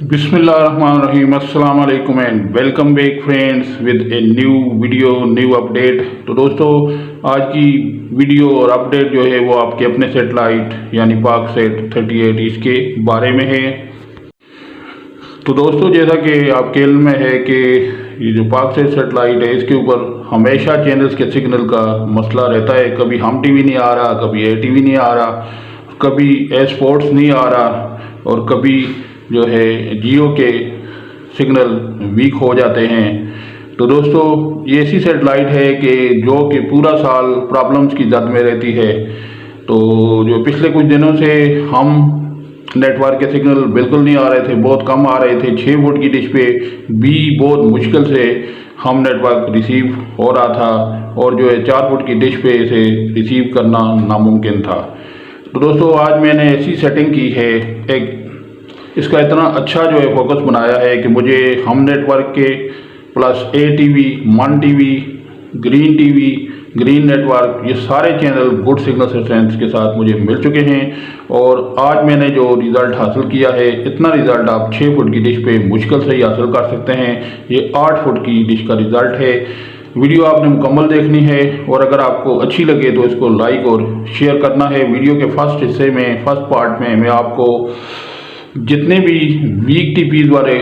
बिस्मिल्लाहिर्रहमानिर्रहीम अस्सलाम वालेकुम and welcome back friends with a new video new update. तो दोस्तों, आज की वीडियो और अपडेट जो है वो आपके अपने सेटेलाइट यानी पाकसेट 38 इसके बारे में है। तो दोस्तों, जैसा कि आपके इल्म में है कि ये जो पाकसेट सेटेलाइट है इसके ऊपर हमेशा चैनल्स के सिग्नल का मसला रहता है। कभी हम टीवी नहीं आ रहा, कभी ए टीवी नहीं आ रहा, कभी ए स्पोर्ट्स नहीं आ रहा और कभी जो है जियो के सिग्नल वीक हो जाते हैं। तो दोस्तों, ये ऐसी सेटेलाइट है कि जो कि पूरा साल प्रॉब्लम्स की जद में रहती है। तो जो पिछले कुछ दिनों से हम नेटवर्क के सिग्नल बिल्कुल नहीं आ रहे थे, बहुत कम आ रहे थे। 6 फुट की डिश पे भी बहुत मुश्किल से हम नेटवर्क रिसीव हो रहा था और जो है 4 फुट की डिश पे इसे रिसीव करना नामुमकिन था। तो दोस्तों, आज मैंने ऐसी सेटिंग की है, एक इसका इतना अच्छा जो है फोकस बनाया है कि मुझे हम नेटवर्क के प्लस ए टीवी, मन TV, green TV, green network, ये सारे चैनल गुड सिग्नल स्ट्रेंथ के साथ मुझे मिल चुके हैं। और आज मैंने जो रिज़ल्ट हासिल किया है, इतना रिज़ल्ट आप 6 फुट की डिश पे मुश्किल से ही हासिल कर सकते हैं। ये 8 फुट की डिश का रिज़ल्ट है। वीडियो आपने मुकम्मल देखनी है और अगर आपको अच्छी लगे तो इसको लाइक और शेयर करना है। वीडियो के फर्स्ट हिस्से में, फर्स्ट पार्ट में मैं आपको जितने भी वीक टीपीज वाले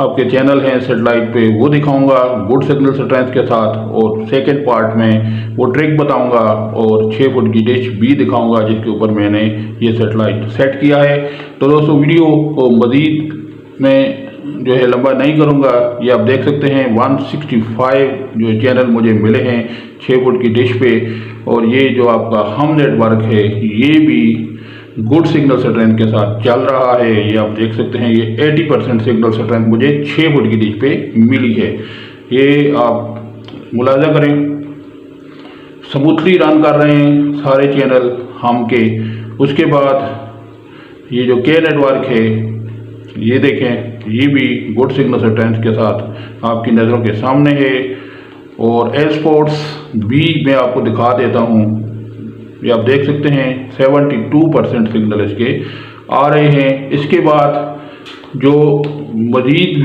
आपके चैनल हैं सेटेलाइट पे वो दिखाऊंगा गुड सिग्नल स्ट्रेंथ के साथ, और सेकंड पार्ट में वो ट्रिक बताऊंगा और 6 फुट की डिश भी दिखाऊंगा जिसके ऊपर मैंने ये सेटेलाइट सेट किया है। तो दोस्तों, वीडियो को मज़ीद में जो है लंबा नहीं करूंगा। ये आप देख सकते हैं 165 जो चैनल मुझे मिले हैं 6 फुट की डिश पे, और ये जो आपका हम नेटवर्क है ये भी गुड सिग्नल स्ट्रेंथ के साथ चल रहा है। ये आप देख सकते हैं, ये 80% सिग्नल स्ट्रेंथ मुझे 6 फुट की डिश पे मिली है। ये आप मुलाजा करें, स्मूथली रन कर रहे हैं सारे चैनल हम के। उसके बाद ये जो के नेटवर्क है ये देखें, ये भी गुड सिग्नल स्ट्रेंथ के साथ आपकी नज़रों के सामने है। और ए स्पोर्ट्स भी मैं आपको दिखा देता हूँ, ये आप देख सकते हैं 72% सिग्नल इसके आ रहे हैं। इसके बाद जो मजीद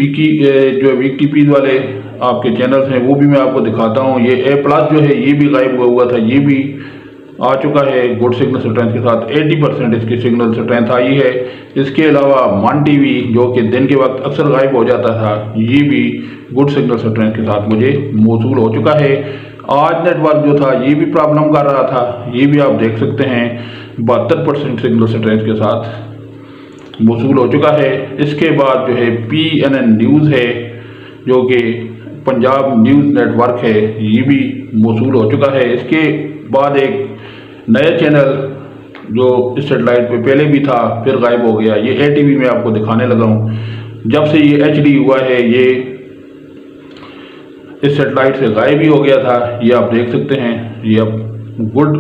जो वीक टीपीज वाले आपके चैनल्स हैं वो भी मैं आपको दिखाता हूँ। ये ए प्लस जो है ये भी गायब हुआ था, ये भी आ चुका है गुड सिग्नल स्ट्रेंथ के साथ। 80% इसकी सिग्नल स्ट्रेंथ आई है। इसके अलावा मन टीवी जो कि दिन के वक्त अक्सर गायब हो जाता था, ये भी गुड सिग्नल स्ट्रेंथ के साथ मुझे मौसूल हो चुका है। आज नेटवर्क जो था ये भी प्रॉब्लम कर रहा था, ये भी आप देख सकते हैं 72% सिग्नल स्ट्रेंथ के साथ मौसूल हो चुका है। इसके बाद जो है PNN न्यूज़ है जो कि पंजाब न्यूज़ नेटवर्क है, ये भी मौसूल हो चुका है। इसके बाद एक नया चैनल जो इस सेटेलाइट पे पहले भी था फिर गायब हो गया, ये ATV में आपको दिखाने लगा हूँ। जब से ये HD हुआ है ये इस सेटेलाइट से गायब ही हो गया था। ये आप देख सकते हैं, ये अब good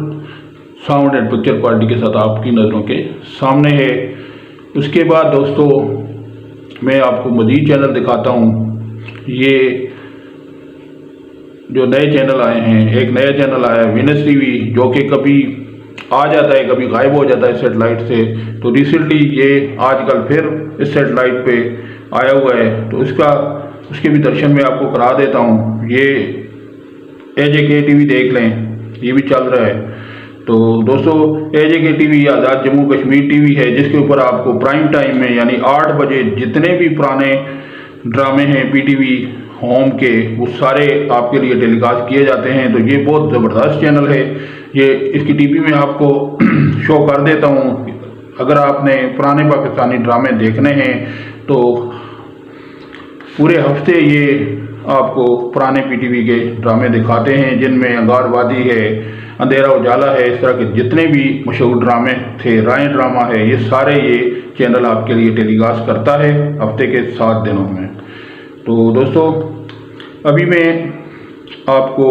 sound and picture quality के साथ आपकी नज़रों के सामने है। उसके बाद दोस्तों, मैं आपको मज़ीद चैनल दिखाता हूँ। ये जो नए चैनल आए हैं, एक नया चैनल आया है विनस टीवी जो कि कभी आ जाता है कभी गायब हो जाता है सेटेलाइट से। तो रिसेंटली ये आजकल फिर इस सेटेलाइट पे आया हुआ है, तो उसके भी दर्शन में आपको करा देता हूँ। ये AJK TV देख लें, ये भी चल रहा है। तो दोस्तों, AJK TV आज़ाद जम्मू कश्मीर TV है जिसके ऊपर आपको प्राइम टाइम में यानी 8 बजे जितने भी पुराने ड्रामे हैं PTV होम के वो सारे आपके लिए टेलीकास्ट किए जाते हैं। तो ये बहुत ज़बरदस्त चैनल है। ये इसकी टीवी में आपको शो कर देता हूँ। अगर आपने पुराने पाकिस्तानी ड्रामे देखने हैं तो पूरे हफ्ते ये आपको पुराने PTV के ड्रामे दिखाते हैं जिनमें अंगार वादी है, अंधेरा उजाला है, इस तरह के जितने भी मशहूर ड्रामे थे, राय ड्रामा है, ये सारे ये चैनल आपके लिए टेलीकास्ट करता है हफ्ते के 7 दिनों में। तो दोस्तों, अभी मैं आपको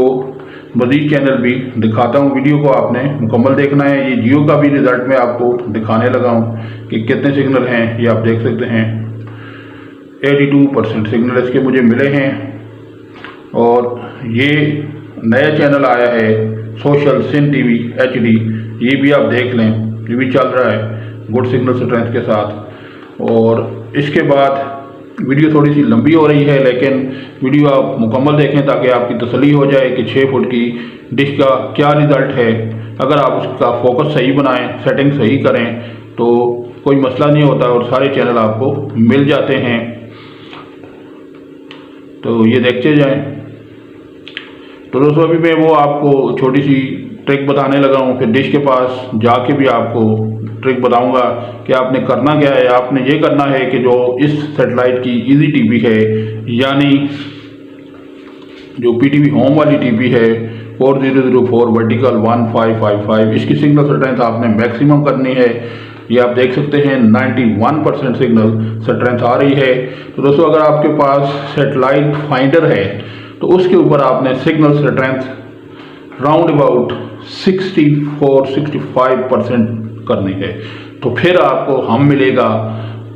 मज़ीद चैनल भी दिखाता हूँ। वीडियो को आपने मुकम्मल देखना है। ये जियो का भी रिज़ल्ट मैं आपको दिखाने लगा हूँ कि कितने सिग्नल हैं। ये आप देख सकते हैं 82% सिग्नल इसके मुझे मिले हैं। और ये नया चैनल आया है सोशल सिन TV HD, ये भी आप देख लें, ये भी चल रहा है गुड सिग्नल स्ट्रेंथ के साथ। और इसके बाद वीडियो थोड़ी सी लंबी हो रही है, लेकिन वीडियो आप मुकम्मल देखें ताकि आपकी तसल्ली हो जाए कि 6 फुट की डिश का क्या रिज़ल्ट है। अगर आप उसका फोकस सही बनाएं, सेटिंग सही करें तो कोई मसला नहीं होता और सारे चैनल आपको मिल जाते हैं। तो ये देखते जाएं। तो दोस्तों अभी मैं वो आपको छोटी सी ट्रिक बताने लगा हूँ, फिर डिश के पास जाके भी आपको ट्रिक बताऊंगा कि आपने करना क्या है। आपने ये करना है कि जो इस सेटेलाइट की इजी टीवी है, यानी जो पीटीवी होम वाली टीवी है 4004 वर्टिकल 1555, इसकी सिग्नल स्ट्रेंथ आपने मैक्सिमम करनी है। ये आप देख सकते हैं 91% सिग्नल स्ट्रेंथ आ रही है। तो दोस्तों अगर आपके पास सेटेलाइट फाइंडर है तो उसके ऊपर आपने सिग्नल स्ट्रेंथ राउंड अबाउट 64-65% करनी है, तो फिर आपको हम मिलेगा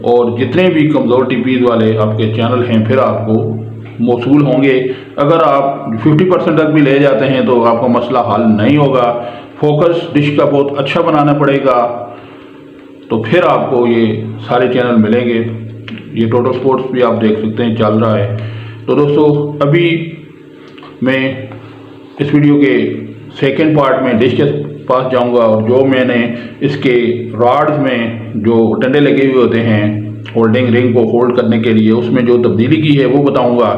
और जितने भी कमज़ोर टीवीज़ वाले आपके चैनल हैं फिर आपको मौसूल होंगे। अगर आप 50% तक भी ले जाते हैं तो आपका मसला हल नहीं होगा। फोकस डिश का बहुत अच्छा बनाना पड़ेगा, तो फिर आपको ये सारे चैनल मिलेंगे। ये टोटल स्पोर्ट्स भी आप देख सकते हैं चल रहा है। तो दोस्तों अभी मैं इस वीडियो के सेकेंड पार्ट में डिश के पास जाऊंगा और जो मैंने इसके रॉड्स में जो डंडे लगे हुए होते हैं होल्डिंग रिंग को होल्ड करने के लिए, उसमें जो तब्दीली की है वो बताऊंगा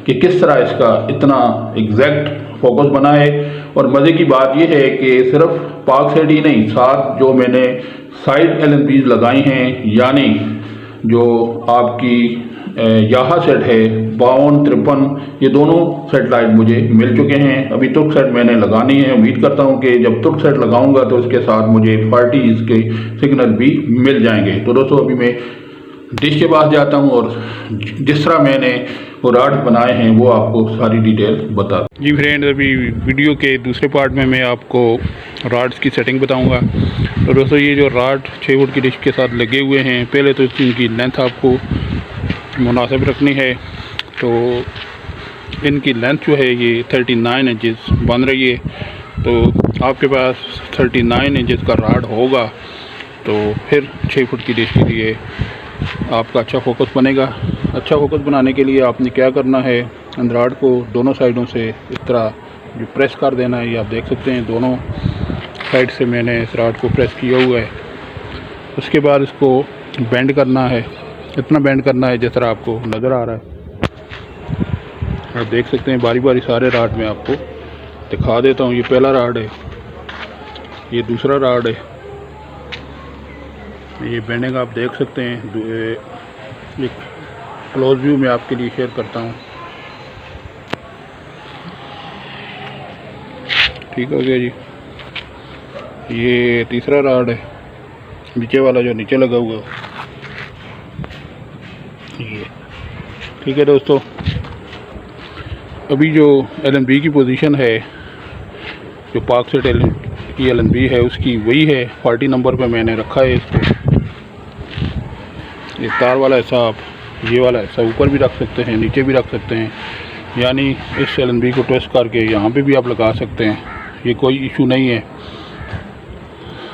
कि किस तरह इसका इतना एग्जैक्ट फोकस बना है। और मज़े की बात यह है कि सिर्फ पाक सेट ही नहीं, साथ जो मैंने साइड LNPs लगाई हैं, यानी जो आपकी याहा सेट है 52-53, ये दोनों सेटेलाइट मुझे मिल चुके हैं। अभी तुर्क सेट मैंने लगानी है। उम्मीद करता हूं कि जब तुर्क सेट लगाऊंगा तो इसके साथ मुझे 40 के सिग्नल भी मिल जाएंगे। तो दोस्तों अभी मैं डिश के पास जाता हूं और जिस तरह मैंने वो रॉड बनाए हैं वो आपको सारी डिटेल बता। जी फ्रेंड, अभी वीडियो के दूसरे पार्ट में मैं आपको रॉड्स की सेटिंग बताऊंगा। तो दोस्तों ये जो रॉड 6 फुट की डिश के साथ लगे हुए हैं, पहले तो इनकी लेंथ आपको मुनासिब रखनी है। तो इनकी लेंथ जो है ये 39 इंचेस बन रही है। तो आपके पास 39 इंचेस का रॉड होगा तो फिर 6 फुट की डिश के लिए आपका अच्छा फोकस बनेगा। अच्छा फोकस बनाने के लिए आपने क्या करना है, रॉड को दोनों साइडों से इस तरह जो प्रेस कर देना है। ये आप देख सकते हैं दोनों साइड से मैंने इस रॉड को प्रेस किया हुआ है। उसके बाद इसको बेंड करना है, इतना बेंड करना है जिस तरह आपको नज़र आ रहा है। आप देख सकते हैं बारी बारी सारे रॉड में आपको दिखा देता हूँ। ये पहला रॉड है, ये दूसरा रॉड है। ये बेंडिंग आप देख सकते हैं। एक क्लोज व्यू में आपके लिए शेयर करता हूँ। ठीक हो गया जी। ये तीसरा रॉड है, नीचे वाला जो नीचे लगा हुआ ये। ठीक है दोस्तों, अभी जो LNB की पोजीशन है, जो पाक सेट की LNB है उसकी वही है 40 नंबर पे मैंने रखा है इसको। ये तार वाला हिस्सा आप ये वाला हिस्सा ऊपर भी रख सकते हैं, नीचे भी रख सकते हैं, यानी इस LNB को ट्विस्ट करके यहाँ पे भी आप लगा सकते हैं। ये कोई इशू नहीं है।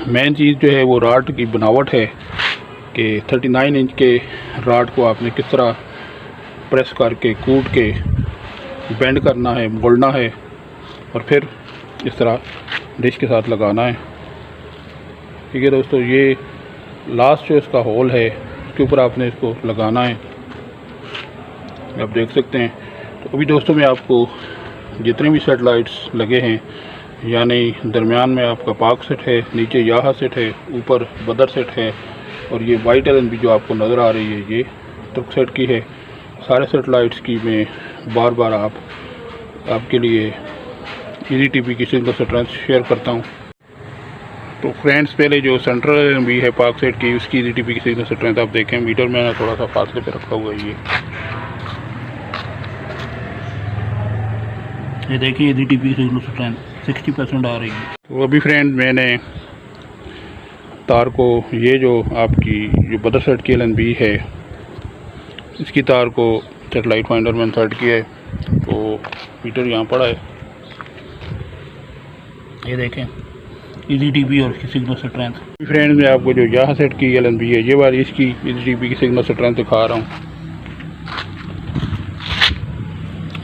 मेन चीज़ जो है वो रॉड की बनावट है कि 39 इंच के रॉड को आपने किस तरह प्रेस करके कूट के बेंड करना है, मोड़ना है और फिर इस तरह डिश के साथ लगाना है। ठीक है दोस्तों, ये लास्ट जो इसका होल है उसके ऊपर आपने इसको लगाना है, आप देख सकते हैं। तो अभी दोस्तों मैं आपको जितने भी सेटेलाइट्स लगे हैं, यानी दरमियान में आपका पाक सेट है, नीचे याहा सेट है, ऊपर बदर सेट है और ये वाइट LNB जो आपको नज़र आ रही है ये तुर्क सेट की है। सारे सेटेलाइट्स की मैं बार बार आपके लिए इजी टीवी की सिग्नल स्ट्रेंथ शेयर करता हूँ। तो फ्रेंड्स पहले जो सेंट्रल LNB है पाक सेट की, उसकी इजी टीवी की सिग्नल स्ट्रेंथ आप देखें। मीटर मैंने थोड़ा सा फासले पे रखा हुआ है। ये देखिए इजी टीवी की सिग्नल स्ट्रेंथ 60% आ रही है। तो अभी फ्रेंड मैंने तार को, ये जो आपकी जो बदर सेट की LNB है इसकी तार को सेटेलाइट फाइंडर में इंसर्ट किया है। तो मीटर यहाँ पड़ा है, ये देखें इजी टीपी और इसकी सिग्नल स्ट्रेंथ। फ्रेंड मैं आपको जो यहाँ सेट की LNB है, ये वाली इसकी इजी टीपी की सिग्नल स्ट्रेंथ दिखा रहा हूँ।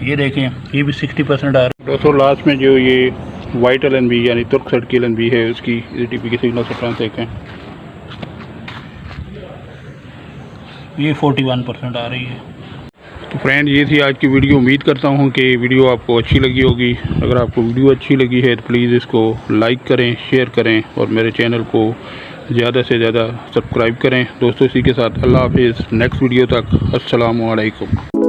ये देखें, ये भी 60% आ रहा है। दोस्तों लास्ट में जो ये वाइट LNB यानी तुर्क सेट की LNB है, उसकी इजी टीपी की सिग्नल स्ट्रेंथ देखें, ये 41% आ रही है। तो फ्रेंड ये थी आज की वीडियो। उम्मीद करता हूँ कि वीडियो आपको अच्छी लगी होगी। अगर आपको वीडियो अच्छी लगी है तो प्लीज़ इसको लाइक करें, शेयर करें और मेरे चैनल को ज़्यादा से ज़्यादा सब्सक्राइब करें। दोस्तों इसी के साथ अल्लाह हाफिज़। नेक्स्ट वीडियो तक अस्सलामु अलैकुम।